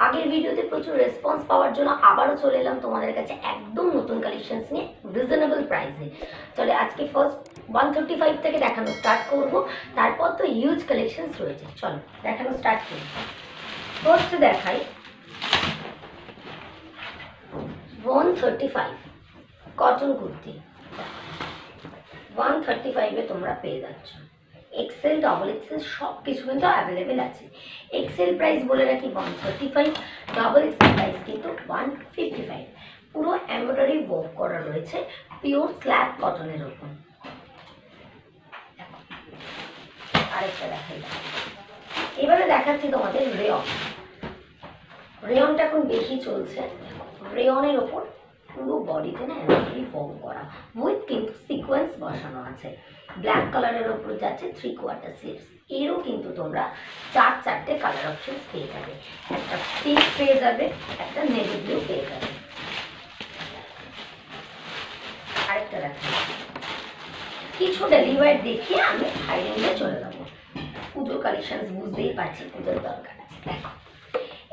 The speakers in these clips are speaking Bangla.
আগের ভিডিওতে প্রচুর রেসপন্স পাওয়ার জন্য আবারও চলে এলাম তোমাদের কাছে একদম নতুন কালেকশনস নিয়ে রিজনেবল প্রাইসে। চলে আজকে ফার্স্ট 135 থেকে দেখানো স্টার্ট করব, তারপর তো হিউজ কালেকশনস রয়েছে। চলো দেখানো স্টার্ট করি। ফার্স্ট দেখাই 135 কটন কুর্তি। 135-এ তোমরা পেয়ে যাচ্ছ এক্সেল, ডবল এক্সেল সব কিছু কিন্তু অ্যাভেলেবেল আছে। এক্সেল প্রাইস বলে রাখি 135, ডবল এক্সেল প্রাইস কিন্তু 155। পুরো এমব্রয়ডারি ওয়ার্ক করা রয়েছে পিওর স্ল্যাব কটনের ওপর। আরেকটা দেখাই, এবারে দেখাচ্ছি তোমাদের রেয়ন। রেয়নটা এখন বেশি চলছে। রেয়নের ওপর পুরো বডিতে না এমব্রয়ডারি ওয়ার্ক করা উইথ কিন্তু সিকোয়েন্স বসানো আছে। ব্ল্যাক কালারের ওপর যাচ্ছে 3/4 স্লিভস। এরও কিন্তু তোমরা চারটে কালার অপশন পেয়ে যাবে। একটা পিঙ্ক পেয়ে যাবে, একটা নেভি ব্লু পেয়ে যাবে। আরেকটা দেখা কিছু ডেলিভারি দেখিয়ে আমি হাই রেঞ্জে চলে যাবো। পুজোর কালেকশন বুঝতেই পারছি, পুজোর দরকার আছে। দেখো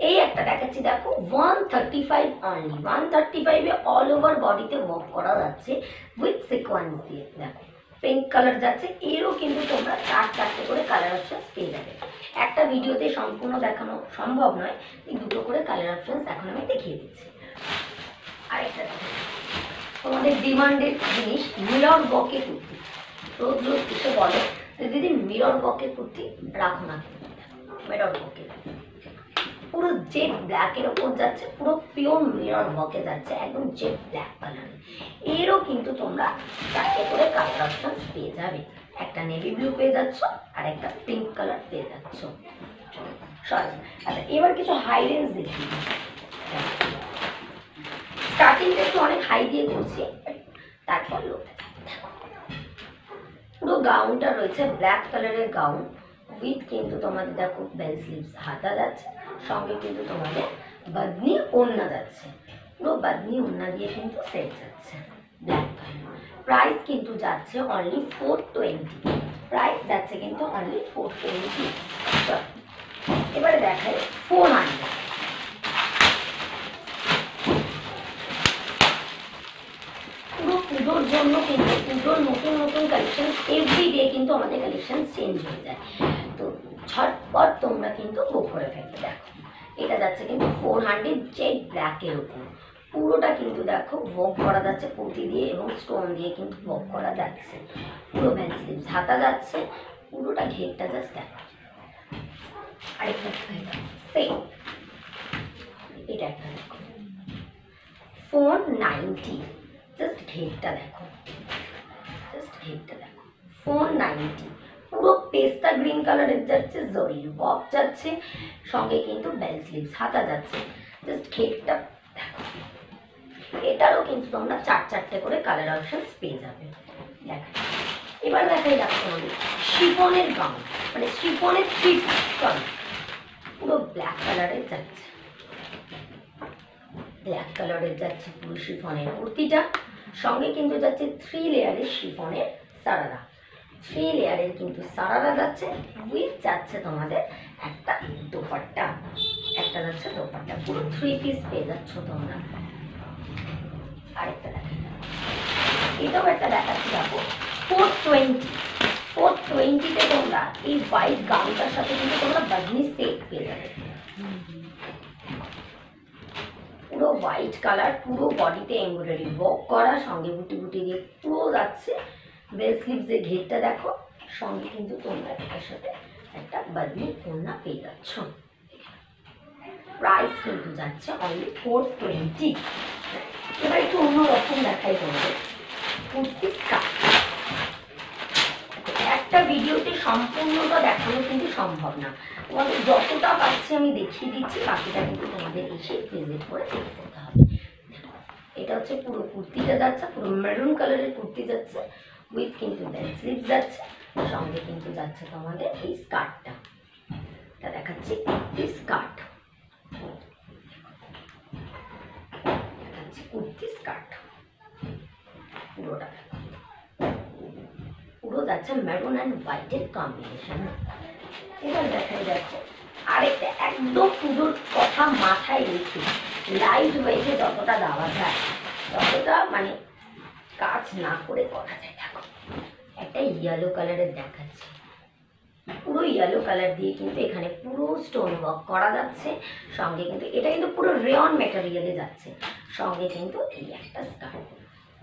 এই একটা দেখাচ্ছি, দেখো 135 অনলি। 135-এ অল ওভার বডিতে ওয়ার্ক করা যাচ্ছে উইথ সিকোয়েন্স দিয়ে। দেখো পিঙ্ক কালার যাচ্ছে, এরও কিন্তু তোমরা চারটে করে কালার অপশন পেয়ে যাবে। একটা ভিডিওতে সম্পূর্ণ দেখানো সম্ভব নয়, এই দুটো করে কালার অপশন এখন আমি দেখিয়ে দিচ্ছি। আরেকটা দেখো তোমাদের ডিমান্ডের জিনিস মিরর ওয়ার্কের কুর্তি। রোজ রোজ এসে বলে যে দিদি মিরর ওয়ার্কের কুর্তি রাখো না, মিরর ওয়ার্কের পুরো জেড ব্ল্যাকের ওপর যাচ্ছে, পুরো পিওর মিরর ওয়ার্কে যাচ্ছে, একদম জেড ব্ল্যাক কালার। এরও কিন্তু তোমরা চারটে করে কালার অপশন পেয়ে যাবে। একটা নেভি ব্লু পেয়ে যাচ্ছ আর একটা পিঙ্ক কালার পেয়ে যাচ্ছ। সরি, আচ্ছা এবার কিছু হাই রেঞ্জ দেখি। স্টার্টিংটা একটু অনেক হাই দিয়ে করছি, তারপর লো। পুরো গাউনটা রয়েছে ব্ল্যাক কালারের গাউন উইথ কিন্তু তোমাদের দেখো বেল স্লিভস হাতা যাচ্ছে, সঙ্গে কিন্তু তোমাদের বাদনি ওড়না যাচ্ছে। পুরো বাদনি ওড়না দিয়ে কিন্তু সেট যাচ্ছে ব্ল্যাক কালার। প্রাইস কিন্তু যাচ্ছে অনলি 420। প্রাইস যাচ্ছে কিন্তু অনলি 420। এবারে দেখাই 400। পুরো পুজোর জন্য কিন্তু পুজোর নতুন নতুন কালেকশন এভরিডে কিন্তু আমাদের কালেকশন চেঞ্জ হয়ে যায়, তো ঝটপট তোমরা কিন্তু বুক করে ফেলতে। দেখো এটা যাচ্ছে কিন্তু 400 জেড ব্ল্যাকের উপর। পুরোটা কিন্তু দেখো ওয়ার্ক করা যাচ্ছে পুঁতি দিয়ে এবং স্টোন দিয়ে কিন্তু ওয়ার্ক করা যাচ্ছে। পুরো বেল স্লিভস হাতা যাচ্ছে, পুরোটা ঘেরটা জাস্ট দেখো। আরেকটা সেম, এটা একটা দেখো 490। জাস্ট ঘেরটা দেখো, জাস্ট ঘেরটা দেখো 490। পুরো পেস্তা গ্রিন কালারের যাচ্ছে, জরির ওয়ার্ক যাচ্ছে, সঙ্গে কিন্তু বেল স্লিভস হাতা যাচ্ছে। জাস্ট ঘেরটা দেখো। এটারও কিন্তু তোমরা চারটে করে কালার অপশন পেয়ে যাবে। দেখো এবার দেখাই দেখো তোমাদের শিফনের গাউন, মানে শিফনের থ্রি গাউন। পুরো ব্ল্যাক কালারের যাচ্ছে, ব্ল্যাক কালারের যাচ্ছে পুরো শিফনের কুর্তিটা, সঙ্গে কিন্তু যাচ্ছে 3 লেয়ারের শিফনের সারারা। 3 লেয়ারের কিন্তু সারারা যাচ্ছে উইথ যাচ্ছে তোমাদের একটা দোপাট্টা, একটা যাচ্ছে দোপাট্টা। পুরো 3 পিস পেয়ে যাচ্ছ তোমরা। আরেকটা দেখা, এটাও একটা দেখাচ্ছি দেখো 420। 420-তে তোমরা এই হোয়াইট গাউনটার সাথে কিন্তু তোমরা বাজনি সেট পেয়ে যাবে। পুরো হোয়াইট কালার, পুরো বডিতে এমব্রয়ডারি ওয়ার্ক করা, সঙ্গে বুটি বুটি দিয়ে পুরো যাচ্ছে। বেল স্লিভসের ঘেরটা দেখো, সঙ্গে কিন্তু তোমরা এটার সাথে একটা বাদনি ওড়না পেয়ে যাচ্ছ। প্রাইস কিন্তু যাচ্ছে অনলি 420। এবার একটু অন্যরকম দেখাই তোমাদের কুর্তি স্কার্ট। একটা ভিডিওতে সম্পূর্ণটা দেখানো কিন্তু সম্ভব না, তোমাদের যতটা পাচ্ছি আমি দেখিয়ে দিচ্ছি, বাকিটা কিন্তু তোমাদের এসে ভিজিট করে দেখতে হবে। এটা হচ্ছে পুরো কুর্তিটা যাচ্ছে, পুরো মেরুন কালারের কুর্তি যাচ্ছে উইথ কিন্তু বেল স্লিভ যাচ্ছে, সঙ্গে কিন্তু যাচ্ছে তোমাদের এই স্কার্টটা। এটা দেখাচ্ছি কুর্তি স্কার্ট, দেখাচ্ছি কুর্তি স্কার্ট। পুরোটা পুরো যাচ্ছে মেরুন অ্যান্ড হোয়াইটের কম্বিনেশন। এবার দেখাই দেখো আরেকটা একদম পুজোর কথা মাথায় রেখে লাইট ওয়েটে যতটা দেওয়া যায় ততটা মানে কাজ না করে করা যায়। দেখো একটা ইয়েলো কালারের দেখাচ্ছি, পুরো ইয়েলো কালার দিয়ে কিন্তু এখানে পুরো স্টোন ওয়ার্ক করা যাচ্ছে। সঙ্গে কিন্তু এটা কিন্তু পুরো রেয়ন ম্যাটেরিয়ালে যাচ্ছে। সঙ্গে কিন্তু এই একটা স্কার্ট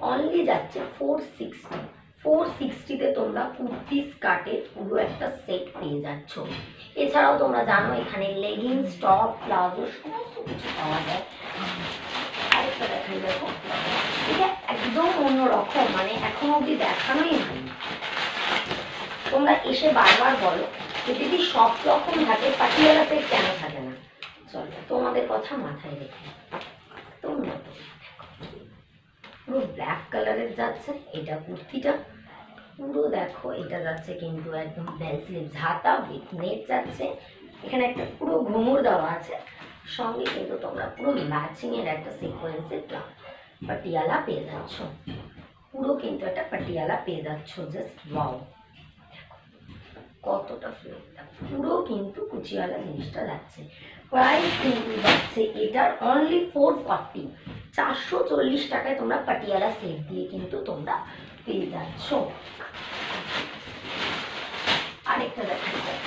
অনলি যাচ্ছে 460। 460-তে তোমরা কুর্তি স্কার্টের পুরো একটা সেট পেয়ে যাচ্ছ। এছাড়াও তোমরা জানো এখানে লেগিংস, টপ, প্লাজো সমস্ত কিছু পাওয়া যায়। আরেকটা দেখাই, দেখো এটা একদম অন্যরকম, মানে এখনো অব্দি দেখানোই হয়নি। তোমরা এসে বারবার বলো যে দিদি সব রকম থাকে, পাটিয়ালা সেট কেন থাকে না? চলো তোমাদের কথা মাথায় রেখে তোমরা পুরো ব্ল্যাক কালারের যাচ্ছে এটা কুর্তিটা, পুরো দেখো এটা যাচ্ছে কিন্তু একদম বেল স্লিভ হাতা উইথ নেট যাচ্ছে। এখানে একটা পুরো ঘুমুর দেওয়া আছে। সঙ্গে কিন্তু তোমরা পুরো ম্যাচিং এর একটা সিকোয়েন্সের পাটিয়ালা পেয়ে যাচ্ছ। পুরো কিন্তু একটা পাটিয়ালা পেয়ে যাচ্ছ। জাস্ট ওয়াও, কতটা ফ্লেভার, পুরো কিন্তু কুচিওয়ালা জিনিসটা যাচ্ছে। প্রাইস কিন্তু যাচ্ছে এটার অনলি 440। 440 টাকায় তোমরা পাটিয়ালা সেট দিয়ে কিন্তু তোমরা পেয়ে যাচ্ছ। আরেকটা দেখা যায়,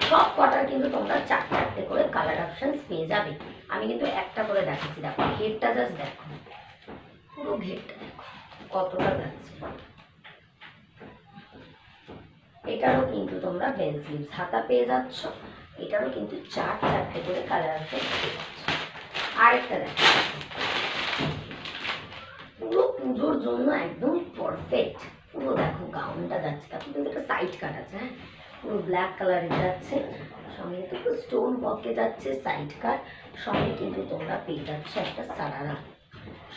সব কটার কিন্তু তোমরা 4-4টে করে কালার অপশনস পেয়ে যাবে। আমি কিন্তু একটা করে দেখাচ্ছি। দেখো ঘেরটা জাস্ট দেখো, পুরো ঘেরটা দেখো কতটা যাচ্ছে। এটারও কিন্তু তোমরা বেল স্লিভস হাতা পেয়ে যাচ্ছ। এটারও কিন্তু 4-4টে করে কালার অপশন পেয়ে যাচ্ছ। আরেকটা দেখো, পুরো পুজোর জন্য একদম পারফেক্ট। পুরো দেখো গাউনটা যাচ্ছে, তারপর কিন্তু একটা সাইড কাট আছে, হ্যাঁ পুরো ব্ল্যাক কালারের যাচ্ছে। সঙ্গে কিন্তু স্টোন ওয়ার্কে যাচ্ছে সাইড কাট। সঙ্গে কিন্তু তোমরা পেয়ে যাচ্ছ একটা সারারা,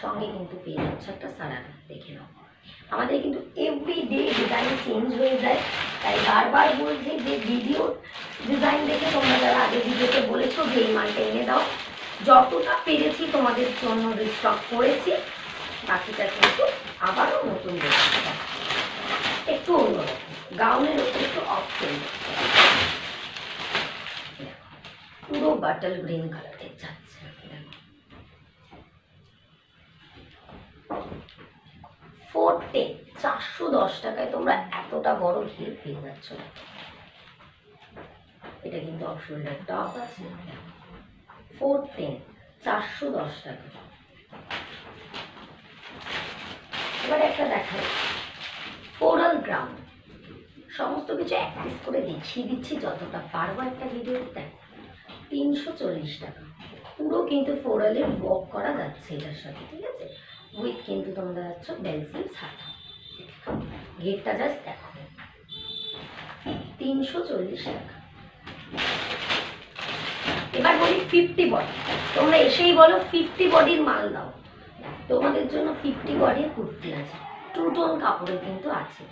সঙ্গে কিন্তু পেয়ে যাচ্ছ একটা সারারা। দেখে নাও আমাদের কিন্তু এভরিডে ডিজাইন চেঞ্জ হয়ে যায়, তাই বারবার বলছি যে ভিডিও ডিজাইন দেখে তোমরা যারা আগে ভিডিওতে বলেছো যে এই মালটা এনে দাও, যতটা পেরেছি তোমাদের জন্য রিস্টক করেছি। বাকিটা কিন্তু আবারও নতুন দেখতে একটু অন্যরকম গাউনের ওপর একটু অফ করে পুরো বাটল গ্রিন কালারের যাচ্ছে। 410 টাকায় তোমরা এতটা বড় ঘির পেয়ে যাচ্ছ। এটা কিন্তু অফ শোল্ডার টপ আছে। 410 410 টাকা। এবার একটা দেখাই ফ্লোরাল গ্রাউন্ড, সমস্ত কিছু এক পিস করে দেখিয়ে দিচ্ছি যতটা পারবো একটা ভিডিওতে। 340 টাকা। পুরো কিন্তু ফ্লোরালের ওয়ার্ক করা যাচ্ছে এটার সাথে, ঠিক আছে, উইথ কিন্তু তোমরা যাচ্ছ বেল স্লিভস হাতা। ঘেরটা জাস্ট দেখো 340 টাকা। এবার বলি 50 বডি, তোমরা এসেই বলো 50 বডির মাল দাও, তোমাদের জন্য 50 বডির কুর্তি আছে। 2 টোন কাপড়ে কিন্তু আছে।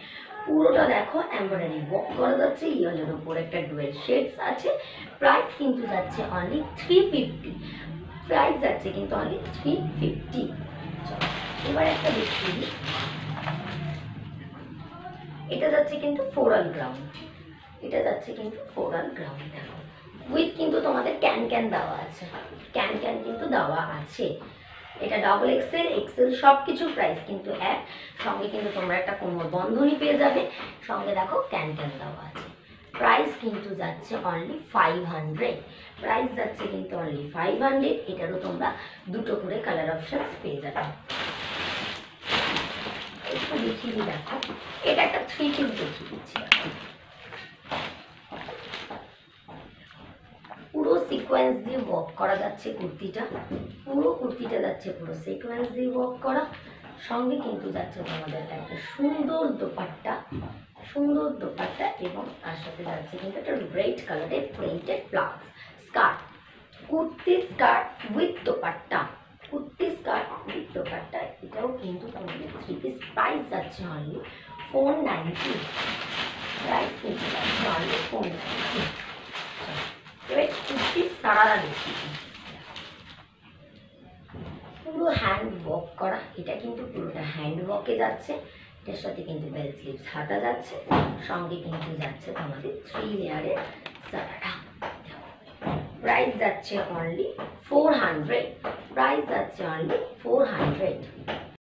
পুরোটা দেখো এমব্রয়ডারি ওয়ার্ক করা যাচ্ছে, ইয়েলোর উপর একটা ডুয়েল শেডস আছে। প্রাইস কিন্তু যাচ্ছে অনলি 350। প্রাইস যাচ্ছে কিন্তু অনলি 350। এবার একটা দেখিয়ে দিই, এটা যাচ্ছে কিন্তু ফ্লোরাল গ্রাউন্ড। এটা যাচ্ছে কিন্তু ফ্লোরাল গ্রাউন্ড দেখো, উইথ কিন্তু তোমাদের ক্যান ক্যান দেওয়া আছে। ক্যান ক্যান কিন্তু দেওয়া আছে। এটা ডাবল এক্সেল এক্সেল সব কিছু প্রাইস কিন্তু এক। সঙ্গে কিন্তু তোমরা একটা কোমর বন্ধনী পেয়ে যাবে। সঙ্গে দেখো ক্যান ক্যান দেওয়া আছে। প্রাইস কিন্তু যাচ্ছে অনলি 500। প্রাইস যাচ্ছে কিন্তু অনলি 500। এটারও তোমরা 2টো করে কালার অপশনস পেয়ে যাবে। একটু দেখিয়ে দিই, দেখো এটা একটা 3 পিস দেখিয়ে দিচ্ছি। পুরো সিকোয়েন্স দিয়ে ওয়ার্ক করা যাচ্ছে কুর্তিটা। পুরো কুর্তিটা যাচ্ছে পুরো সিকোয়েন্স দিয়ে ওয়ার্ক করা। সঙ্গে কিন্তু যাচ্ছে তোমাদের একটা সুন্দর দোপাট্টা, সুন্দর দোপাট্টা, এবং তার সাথে যাচ্ছে কিন্তু একটা রেড কালারের printed blouse skirt. Kurti skirt with dupatta, kurti skirt with dupatta. এটাও কিন্তু তোমাদের 3 পিস। প্রাইস যাচ্ছে অনলি 490। প্রাইস কিন্তু যাচ্ছে অনলি 490। এবার কুর্তি সারারা দেখি, হ্যান্ড ওয়ার্ক করা, এটা কিন্তু পুরোটা হ্যান্ড ওয়ার্কে যাচ্ছে। এটার সাথে কিন্তু বেল স্লিভস হাতা যাচ্ছে, সঙ্গে কিন্তু যাচ্ছে তোমাদের 3 লেয়ারের সারারা। প্রাইস যাচ্ছে অনলি 400, প্রাইস যাচ্ছে অনলি 400।